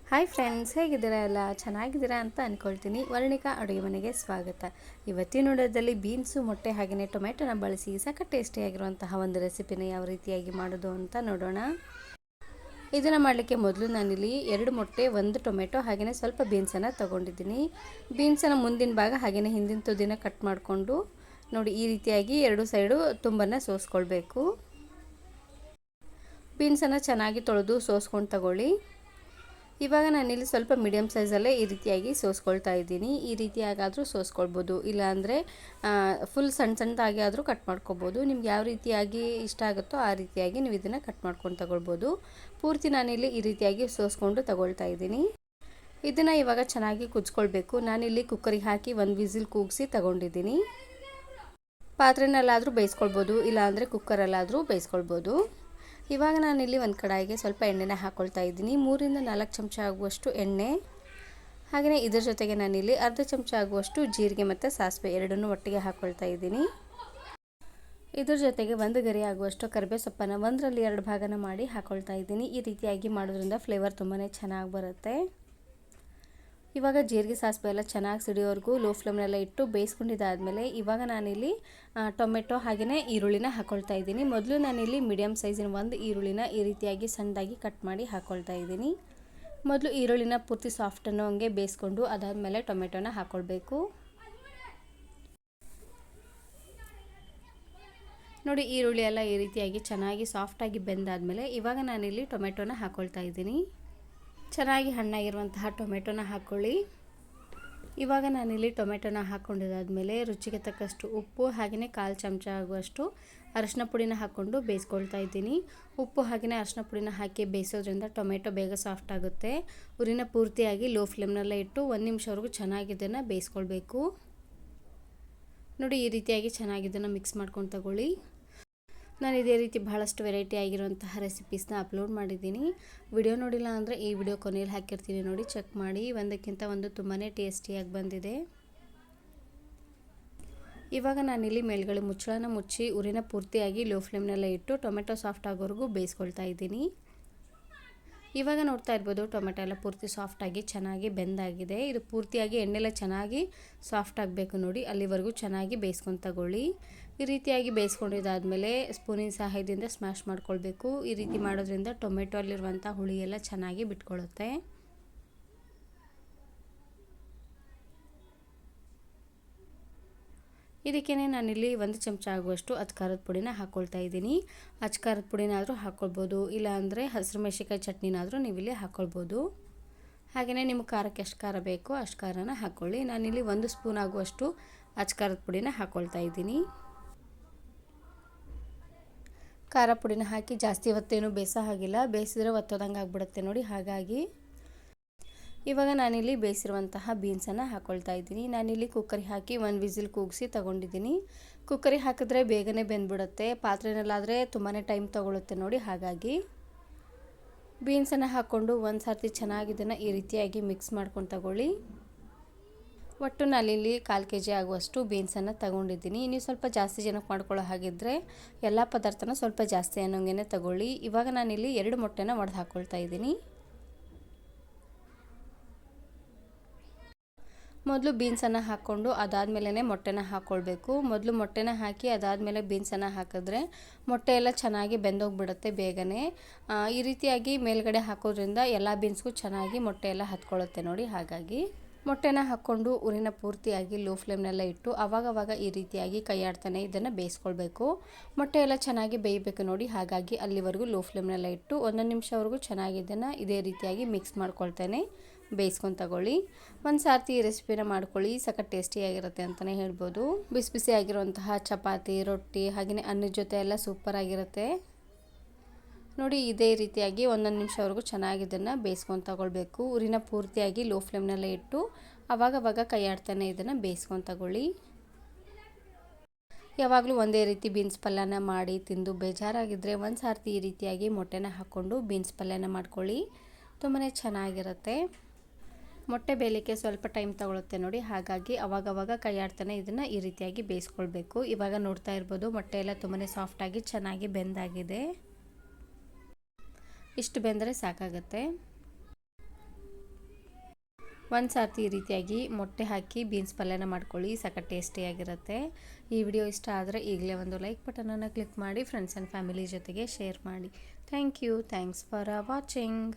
Hi friends, ಹೇಗಿದ್ದೀರಾ? ಎಲ್ಲ ಚೆನ್ನಾಗಿದ್ದೀರಾ ಅಂತ ಅಂದ್ಕೊಳ್ತೀನಿ. ವರ್ಣಿಕಾ ಅಡುಗೆ ಮನೆಗೆ ಸ್ವಾಗತ. ಇವತ್ತಿನ ವಿಡಿಯೋದಲ್ಲಿ ಬೀನ್ಸು, ಮೊಟ್ಟೆ ಹಾಗೆಯೇ ಟೊಮೆಟೊನ ಬಳಸಿ ಸಖತ್ ಟೇಸ್ಟಿಯಾಗಿರುವಂತಹ ಒಂದು ರೆಸಿಪಿನ ಯಾವ ರೀತಿಯಾಗಿ ಮಾಡೋದು ಅಂತ ನೋಡೋಣ. ಇದನ್ನು ಮಾಡಲಿಕ್ಕೆ ಮೊದಲು ನಾನಿಲ್ಲಿ 2 ಮೊಟ್ಟೆ, 1 ಟೊಮೆಟೊ ಹಾಗೆಯೇ ಸ್ವಲ್ಪ ಬೀನ್ಸನ್ನು ತೊಗೊಂಡಿದ್ದೀನಿ. ಬೀನ್ಸನ್ನು ಮುಂದಿನ ಭಾಗ ಹಾಗೆಯೇ ಹಿಂದಿನ ತುದಿನ ಕಟ್ ಮಾಡಿಕೊಂಡು ನೋಡಿ, ಈ ರೀತಿಯಾಗಿ 2 ಸೈಡು ತುಂಬನ್ನು ಸೋಸ್ಕೊಳ್ಬೇಕು. ಬೀನ್ಸನ್ನು ಚೆನ್ನಾಗಿ ತೊಳೆದು ಸೋಸ್ಕೊಂಡು ತಗೊಳ್ಳಿ. ಇವಾಗ ನಾನಿಲ್ಲಿ ಸ್ವಲ್ಪ ಮೀಡಿಯಮ್ ಸೈಜಲ್ಲೇ ಈ ರೀತಿಯಾಗಿ ಸೋಸ್ಕೊಳ್ತಾ ಇದ್ದೀನಿ. ಈ ರೀತಿಯಾಗಾದರೂ ಸೋಸ್ಕೊಳ್ಬೋದು, ಇಲ್ಲಾಂದರೆ ಫುಲ್ ಸಣ್ಣದಾಗಿ ಆದರೂ ಕಟ್ ಮಾಡ್ಕೊಬೋದು. ನಿಮ್ಗೆ ಯಾವ ರೀತಿಯಾಗಿ ಇಷ್ಟ ಆಗುತ್ತೋ ಆ ರೀತಿಯಾಗಿ ನೀವು ಇದನ್ನು ಕಟ್ ಮಾಡ್ಕೊಂಡು ತಗೊಳ್ಬೋದು. ಪೂರ್ತಿ ನಾನಿಲ್ಲಿ ಈ ರೀತಿಯಾಗಿ ಸೋಸ್ಕೊಂಡು ತಗೊಳ್ತಾ ಇದ್ದೀನಿ. ಇದನ್ನು ಇವಾಗ ಚೆನ್ನಾಗಿ ಕುದಿಸ್ಕೊಳ್ಬೇಕು. ನಾನಿಲ್ಲಿ ಕುಕ್ಕರಿಗೆ ಹಾಕಿ 1 ವಿಸಿಲ್ ಕೂಗಿಸಿ ತಗೊಂಡಿದ್ದೀನಿ. ಪಾತ್ರೆನಲ್ಲಾದರೂ ಬೇಯಿಸ್ಕೊಳ್ಬೋದು, ಇಲ್ಲಾಂದರೆ ಕುಕ್ಕರಲ್ಲಾದರೂ ಬೇಯಿಸ್ಕೊಳ್ಬೋದು. ಇವಾಗ ನಾನಿಲ್ಲಿ ಒಂದು ಕಡಾಯಿಗೆ ಸ್ವಲ್ಪ ಎಣ್ಣೆನ ಹಾಕ್ಕೊಳ್ತಾ ಇದ್ದೀನಿ. 3 ರಿಂದ 4 ಚಮಚ ಆಗುವಷ್ಟು ಎಣ್ಣೆ, ಹಾಗೆಯೇ ಇದರ ಜೊತೆಗೆ ನಾನಿಲ್ಲಿ ಅರ್ಧ ಚಮಚ ಆಗುವಷ್ಟು ಜೀರಿಗೆ ಮತ್ತು ಸಾಸಿವೆ ಎರಡನ್ನೂ ಒಟ್ಟಿಗೆ ಹಾಕ್ಕೊಳ್ತಾ ಇದ್ದೀನಿ. ಇದ್ರ ಜೊತೆಗೆ 1 ಗರಿ ಆಗುವಷ್ಟು ಕರಿಬೇವು ಸೊಪ್ಪನ್ನು 1ರಲ್ಲಿ 2 ಭಾಗನ ಮಾಡಿ ಹಾಕ್ಕೊಳ್ತಾ ಇದ್ದೀನಿ. ಈ ರೀತಿಯಾಗಿ ಮಾಡೋದ್ರಿಂದ ಫ್ಲೇವರ್ ತುಂಬಾ ಚೆನ್ನಾಗಿ ಬರುತ್ತೆ. ಇವಾಗ ಜೀರಿಗೆ ಸಾಸಿವೆ ಎಲ್ಲ ಚೆನ್ನಾಗಿ ಸಿಡಿಯೋವರೆಗೂ ಲೋ ಫ್ಲೇಮ್ನೆಲ್ಲ ಇಟ್ಟು ಬೇಯಿಸ್ಕೊಂಡಿದ್ದಾದಮೇಲೆ ಇವಾಗ ನಾನಿಲ್ಲಿ ಟೊಮೆಟೊ ಹಾಗೆಯೇ ಈರುಳ್ಳಿನ ಹಾಕ್ಕೊಳ್ತಾ ಇದ್ದೀನಿ. ಮೊದಲು ನಾನಿಲ್ಲಿ ಮೀಡಿಯಮ್ ಸೈಜಿನ 1 ಈರುಳ್ಳಿನ ಈ ರೀತಿಯಾಗಿ ಸಣ್ಣದಾಗಿ ಕಟ್ ಮಾಡಿ ಹಾಕ್ಕೊಳ್ತಾ ಇದ್ದೀನಿ. ಮೊದಲು ಈರುಳ್ಳಿನ ಪೂರ್ತಿ ಸಾಫ್ಟ್ ಅನ್ನೋ ಹಂಗೆ ಬೇಯಿಸ್ಕೊಂಡು ಅದಾದಮೇಲೆ ಟೊಮೆಟೊನ ಹಾಕ್ಕೊಳ್ಬೇಕು. ನೋಡಿ, ಈರುಳ್ಳಿ ಎಲ್ಲ ಈ ರೀತಿಯಾಗಿ ಚೆನ್ನಾಗಿ ಸಾಫ್ಟಾಗಿ ಬೆಂದಾದಮೇಲೆ ಇವಾಗ ನಾನಿಲ್ಲಿ ಟೊಮೆಟೊನ ಹಾಕ್ಕೊಳ್ತಾ ಇದ್ದೀನಿ. ಚೆನ್ನಾಗಿ ಹಣ್ಣಾಗಿರುವಂತಹ ಟೊಮೆಟೊನ ಹಾಕ್ಕೊಳ್ಳಿ. ಇವಾಗ ನಾನಿಲ್ಲಿ ಟೊಮೆಟೊನ ಹಾಕ್ಕೊಂಡಿದ್ದಾದಮೇಲೆ ರುಚಿಗೆ ತಕ್ಕಷ್ಟು ಉಪ್ಪು ಹಾಗೆಯೇ 1/4 ಚಮಚ ಆಗುವಷ್ಟು ಅರಿಶಿನ ಪುಡಿನ ಹಾಕ್ಕೊಂಡು ಬೇಯಿಸ್ಕೊಳ್ತಾ ಇದ್ದೀನಿ. ಉಪ್ಪು ಹಾಗೆಯೇ ಅರಿಶಿನ ಪುಡಿನ ಹಾಕಿ ಬೇಯಿಸೋದ್ರಿಂದ ಟೊಮೆಟೊ ಬೇಗ ಸಾಫ್ಟ್ ಆಗುತ್ತೆ. ಉರಿನ ಪೂರ್ತಿಯಾಗಿ ಲೋ ಫ್ಲೇಮ್ನಲ್ಲೇ ಇಟ್ಟು 1 ನಿಮಿಷವರೆಗೂ ಚೆನ್ನಾಗಿ ಇದನ್ನು ಬೇಯಿಸ್ಕೊಳ್ಬೇಕು. ನೋಡಿ, ಈ ರೀತಿಯಾಗಿ ಚೆನ್ನಾಗಿ ಇದನ್ನು ಮಿಕ್ಸ್ ಮಾಡ್ಕೊಂಡು ತಗೊಳ್ಳಿ. ನಾನು ಇದೇ ರೀತಿ ಬಹಳಷ್ಟು ವೆರೈಟಿ ಆಗಿರುವಂತಹ ರೆಸಿಪೀಸ್ನ ಅಪ್ಲೋಡ್ ಮಾಡಿದ್ದೀನಿ. ವಿಡಿಯೋ ನೋಡಿಲ್ಲ ಅಂದರೆ ಈ ವಿಡಿಯೋ ಕೊನೆಯಲ್ಲಿ ಹಾಕಿರ್ತೀನಿ, ನೋಡಿ ಚೆಕ್ ಮಾಡಿ. ಒಂದಕ್ಕಿಂತ ಒಂದು ತುಂಬಾ ಟೇಸ್ಟಿಯಾಗಿ ಬಂದಿದೆ. ಇವಾಗ ನಾನಿಲ್ಲಿ ಮೇಲ್ಗಡೆ ಮುಚ್ಚಳನ ಮುಚ್ಚಿ ಉರಿನ ಪೂರ್ತಿಯಾಗಿ ಲೋ ಫ್ಲೇಮ್ನಲ್ಲೇ ಇಟ್ಟು ಟೊಮೆಟೊ ಸಾಫ್ಟ್ ಆಗೋವರೆಗೂ ಬೇಯಿಸ್ಕೊಳ್ತಾ ಇದ್ದೀನಿ. ಇವಾಗ ನೋಡ್ತಾ ಇರ್ಬೋದು, ಟೊಮೆಟೊ ಎಲ್ಲ ಪೂರ್ತಿ ಸಾಫ್ಟಾಗಿ ಚೆನ್ನಾಗಿ ಬೆಂದಾಗಿದೆ. ಇದು ಪೂರ್ತಿಯಾಗಿ ಎಣ್ಣೆಲ್ಲ ಚೆನ್ನಾಗಿ ಸಾಫ್ಟ್ ಆಗಬೇಕು. ನೋಡಿ, ಅಲ್ಲಿವರೆಗೂ ಚೆನ್ನಾಗಿ ಬೇಯಿಸ್ಕೊಂಡು ತಗೊಳ್ಳಿ. ಈ ರೀತಿಯಾಗಿ ಬೇಯಿಸ್ಕೊಂಡಿದ್ದಾದಮೇಲೆ ಸ್ಪೂನಿನ ಸಹಾಯದಿಂದ ಸ್ಮ್ಯಾಶ್ ಮಾಡ್ಕೊಳ್ಬೇಕು. ಈ ರೀತಿ ಮಾಡೋದ್ರಿಂದ ಟೊಮೆಟೊ ಅಲ್ಲಿರುವಂಥ ಹುಳಿ ಎಲ್ಲ ಚೆನ್ನಾಗಿ ಬಿಟ್ಕೊಳ್ಳುತ್ತೆ. ಇದಕ್ಕೇ ನಾನಿಲ್ಲಿ 1 ಚಮಚ ಆಗುವಷ್ಟು ಅಚ್ಕಾರದ ಪುಡಿನ ಹಾಕ್ಕೊಳ್ತಾ ಇದ್ದೀನಿ. ಅಚ್ಕಾರದ ಪುಡಿನಾದರೂ ಹಾಕ್ಕೊಳ್ಬೋದು, ಇಲ್ಲಾಂದರೆ ಹಸಿರು ಮೆಣಸಿನ್ಕಾಯಿ ಚಟ್ನಿನಾದರೂ ನೀವಿಲ್ಲಿ ಹಾಕ್ಕೊಳ್ಬೋದು. ಹಾಗೆಯೇ ನಿಮ್ಗೆ ಖಾರಕ್ಕೆ ಎಷ್ಟು ಖಾರ ಬೇಕೋ ಅಷ್ಟು ಖಾರನ ಹಾಕ್ಕೊಳ್ಳಿ. ನಾನಿಲ್ಲಿ 1 ಸ್ಪೂನ್ ಆಗುವಷ್ಟು ಅಚ್ಕಾರದ ಪುಡಿನ ಹಾಕ್ಕೊಳ್ತಾ ಇದ್ದೀನಿ. ಖಾರ ಪುಡಿನ ಹಾಕಿ ಜಾಸ್ತಿ ಹೊತ್ತೇನು ಬೇಯಿಸೋ ಹಾಗಿಲ್ಲ, ಬೇಯಿಸಿದ್ರೆ ಒತ್ತೋದಂಗೆ ಆಗಿಬಿಡುತ್ತೆ ನೋಡಿ. ಹಾಗಾಗಿ ಇವಾಗ ನಾನಿಲ್ಲಿ ಬೇಯಿಸಿರುವಂತಹ ಬೀನ್ಸನ್ನು ಹಾಕ್ಕೊಳ್ತಾ ಇದ್ದೀನಿ. ನಾನಿಲ್ಲಿ ಕುಕ್ಕರಿಗೆ ಹಾಕಿ 1 ವಿಸಿಲ್ ಕೂಗಿಸಿ ತಗೊಂಡಿದ್ದೀನಿ. ಕುಕ್ಕರಿಗೆ ಹಾಕಿದ್ರೆ ಬೇಗನೆ ಬೆಂದ್ಬಿಡುತ್ತೆ, ಪಾತ್ರೆನಲ್ಲಾದರೆ ತುಂಬಾ ಟೈಮ್ ತೊಗೊಳುತ್ತೆ ನೋಡಿ. ಹಾಗಾಗಿ ಬೀನ್ಸನ್ನು ಹಾಕ್ಕೊಂಡು ಒಂದು ಸರ್ತಿ ಚೆನ್ನಾಗಿ ಇದನ್ನು ಈ ರೀತಿಯಾಗಿ ಮಿಕ್ಸ್ ಮಾಡ್ಕೊಂಡು ತಗೊಳ್ಳಿ. ಒಟ್ಟು ನಾನಿಲ್ಲಿ 1/4 kg ಆಗುವಷ್ಟು ಬೀನ್ಸನ್ನು ತಗೊಂಡಿದ್ದೀನಿ. ನೀವು ಸ್ವಲ್ಪ ಜಾಸ್ತಿ ಜನಕ್ಕೆ ಮಾಡ್ಕೊಳ್ಳೋ ಹಾಗಿದ್ದರೆ ಎಲ್ಲ ಪದಾರ್ಥನ ಸ್ವಲ್ಪ ಜಾಸ್ತಿ ಅನ್ನೋಂಗೆ ತಗೊಳ್ಳಿ. ಇವಾಗ ನಾನಿಲ್ಲಿ 2 ಮೊಟ್ಟೆನ ಒಡೆದು ಹಾಕ್ಕೊಳ್ತಾ ಇದ್ದೀನಿ. ಮೊದಲು ಬೀನ್ಸನ್ನು ಹಾಕ್ಕೊಂಡು ಅದಾದಮೇಲೆ ಮೊಟ್ಟೆನ ಹಾಕ್ಕೊಳ್ಬೇಕು. ಮೊದಲು ಮೊಟ್ಟೆನ ಹಾಕಿ ಅದಾದಮೇಲೆ ಬೀನ್ಸನ್ನು ಹಾಕಿದ್ರೆ ಮೊಟ್ಟೆ ಎಲ್ಲ ಚೆನ್ನಾಗಿ ಬೆಂದೋಗ್ಬಿಡುತ್ತೆ ಬೇಗನೆ. ಈ ರೀತಿಯಾಗಿ ಮೇಲ್ಗಡೆ ಹಾಕೋದ್ರಿಂದ ಎಲ್ಲ ಬೀನ್ಸ್ಗೂ ಚೆನ್ನಾಗಿ ಮೊಟ್ಟೆ ಎಲ್ಲ ಹತ್ಕೊಳ್ಳುತ್ತೆ ನೋಡಿ. ಹಾಗಾಗಿ ಮೊಟ್ಟೆನ ಹಾಕ್ಕೊಂಡು ಉರಿನ ಪೂರ್ತಿಯಾಗಿ ಲೋ ಫ್ಲೇಮ್ನೆಲ್ಲ ಇಟ್ಟು ಅವಾಗವಾಗ ಈ ರೀತಿಯಾಗಿ ಕೈಯಾಡ್ತಾನೆ ಇದನ್ನು ಬೇಯಿಸ್ಕೊಳ್ಬೇಕು. ಮೊಟ್ಟೆ ಎಲ್ಲ ಚೆನ್ನಾಗಿ ಬೇಯಬೇಕು ನೋಡಿ. ಹಾಗಾಗಿ ಅಲ್ಲಿವರೆಗೂ ಲೋ ಫ್ಲೇಮ್ನೆಲ್ಲ ಇಟ್ಟು 1 ನಿಮಿಷವರೆಗೂ ಚೆನ್ನಾಗಿ ಇದನ್ನು ಇದೇ ರೀತಿಯಾಗಿ ಮಿಕ್ಸ್ ಮಾಡ್ಕೊಳ್ತೇನೆ ಬೇಯಿಸ್ಕೊಂಡು ತಗೊಳ್ಳಿ. ಒಂದು ಸಾರ್ತಿ ಈ ರೆಸಿಪಿನ ಮಾಡ್ಕೊಳ್ಳಿ, ಸಖತ್ ಟೇಸ್ಟಿಯಾಗಿರುತ್ತೆ ಅಂತಲೇ ಹೇಳ್ಬೋದು. ಬಿಸಿ ಬಿಸಿ ಆಗಿರುವಂತಹ ಚಪಾತಿ, ರೊಟ್ಟಿ ಹಾಗೆಯೇ ಅನ್ನದ ಜೊತೆ ಎಲ್ಲ ಸೂಪರಾಗಿರುತ್ತೆ ನೋಡಿ. ಇದೇ ರೀತಿಯಾಗಿ 1 ನಿಮಿಷವರೆಗೂ ಚೆನ್ನಾಗಿ ಇದನ್ನು ಬೇಯಿಸ್ಕೊಂಡು ತಗೊಳ್ಬೇಕು. ಉರಿನ ಪೂರ್ತಿಯಾಗಿ ಲೋ ಫ್ಲೇಮ್ನಲ್ಲೇ ಇಟ್ಟು ಅವಾಗವಾಗ ಕೈಯಾಡ್ತಾನೆ ಇದನ್ನು ಬೇಯಿಸ್ಕೊಂಡು ತಗೊಳ್ಳಿ. ಯಾವಾಗಲೂ ಒಂದೇ ರೀತಿ ಬೀನ್ಸ್ ಪಲ್ಯನ ಮಾಡಿ ತಿಂದು ಬೇಜಾರಾಗಿದ್ದರೆ ಒಂದು ಸಾರ್ತಿ ಈ ರೀತಿಯಾಗಿ ಮೊಟ್ಟೆನ ಹಾಕ್ಕೊಂಡು ಬೀನ್ಸ್ ಪಲ್ಯನ ಮಾಡ್ಕೊಳ್ಳಿ, ತುಂಬಾ ಚೆನ್ನಾಗಿರುತ್ತೆ. ಮೊಟ್ಟೆ ಬೇಯಲಿಕ್ಕೆ ಸ್ವಲ್ಪ ಟೈಮ್ ತಗೊಳುತ್ತೆ ನೋಡಿ. ಹಾಗಾಗಿ ಅವಾಗವಾಗ ಕೈಯಾಡ್ತಾನೆ ಇದನ್ನು ಈ ರೀತಿಯಾಗಿ ಬೇಯಿಸ್ಕೊಳ್ಬೇಕು. ಇವಾಗ ನೋಡ್ತಾ ಇರ್ಬೋದು, ಮೊಟ್ಟೆ ಎಲ್ಲ ತುಂಬಾ ಸಾಫ್ಟಾಗಿ ಚೆನ್ನಾಗಿ ಬೆಂದಾಗಿದೆ. ಇಷ್ಟು ಬೆಂದರೆ ಸಾಕಾಗುತ್ತೆ. ಒಂದು ಸರ್ತಿ ಈ ರೀತಿಯಾಗಿ ಮೊಟ್ಟೆ ಹಾಕಿ ಬೀನ್ಸ್ ಪಲ್ಯನ ಮಾಡ್ಕೊಳ್ಳಿ, ಸಖತ್ ಟೇಸ್ಟಿಯಾಗಿರುತ್ತೆ. ಈ ವಿಡಿಯೋ ಇಷ್ಟ ಆದರೆ ಈಗಲೇ ಒಂದು ಲೈಕ್ ಬಟನನ್ನು ಕ್ಲಿಕ್ ಮಾಡಿ ಫ್ರೆಂಡ್ಸ್ ಆ್ಯಂಡ್ ಫ್ಯಾಮಿಲಿ ಜೊತೆಗೆ ಶೇರ್ ಮಾಡಿ. Thank you. Thanks for watching.